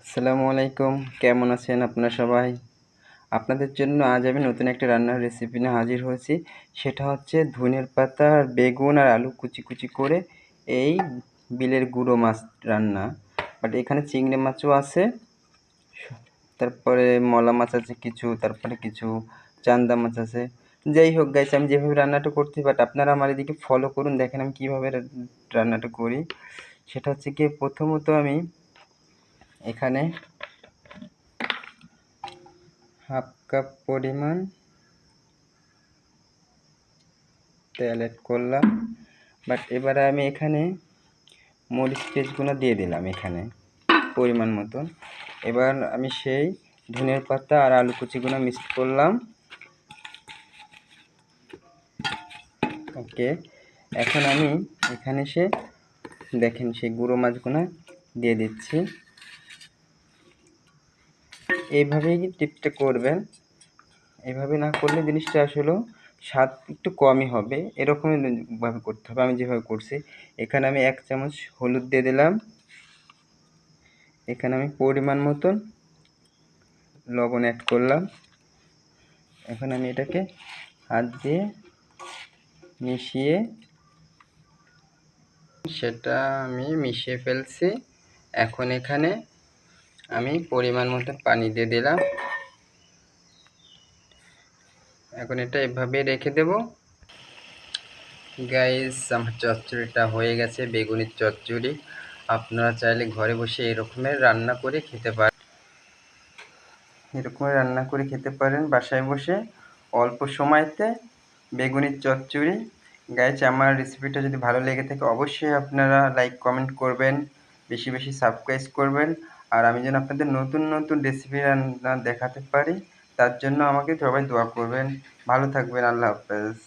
আসসালামু আলাইকুম। কেমন আছেন আপনারা সবাই? আপনাদের জন্য আজ আমি নতুন একটা রান্নার রেসিপি নিয়ে হাজির হয়েছি। সেটা হচ্ছে ধনিয়ার পাতা আর বেগুন আর আলু কুচি, কুচি করে এই বিলের গুঁড়ো মাছ রান্না। বাট এখানে চিংড়ি মাছও আছে, তারপরে মলা মাছ আছে কিছু, তারপরে কিছু চান্দা মাছ আছে। যাই হোক গাইস, আমি যেভাবে রান্নাটা করছি বাট আপনারা আমার এদিকে ফলো করুন, দেখেন আমি কীভাবে রান্নাটা করি। সেটা হচ্ছে গিয়ে প্রথমত আমি এখানে হাফ কাপ পরিমাণ তেল অ্যাড করলাম। বাট এবারে আমি এখানে মরিচ পেস্টগুলো দিয়ে দিলাম এখানে পরিমাণ মতন। এবার আমি সেই ধনিয়ার পাতা আর আলু কুচিগুলো মিক্স করলাম। ওকে, এখন আমি এখানে দেখেন সেই গুঁড়ো মাছগুলো দিয়ে দিচ্ছি। এইভাবেই টিপটা করবেন, এইভাবে না করলে জিনিসটা আসলে স্বাদ একটু কমই হবে, এরকমই ভাবে করতে হবে আমি যেভাবে করছি। এখানে আমি 1 চামচ হলুদ দিয়ে দিলাম, এখানে আমি পরিমাণ মতন লবণ অ্যাড করলাম। এখন আমি এটাকে হাত দিয়ে মিশিয়ে ফেলছি। এখন এখানে আমি পরিমাণ মতো পানি দিয়ে দিলাম। এখন এটা এভাবে রেখে দেব। গাইস, আমার চচ্চড়িটা হয়ে গেছে, বেগুনের চচ্চড়ি। আপনারা চাইলে ঘরে বসে এরকমের রান্না করে খেতে পারেন, বাসায় বসে অল্প সময়তে বেগুনের চচ্চড়ি। গাইস, আমার রেসিপিটা যদি ভালো লেগে থাকে অবশ্যই আপনারা লাইক কমেন্ট করবেন, বেশি বেশি সাবস্ক্রাইব করবেন। আর আমি যেন আপনাদের নতুন নতুন রেসিপি রান্না দেখাতে পারি, তার জন্য আমাকে সবাই দোয়া করবেন। ভালো থাকবেন, আল্লাহ হাফেজ।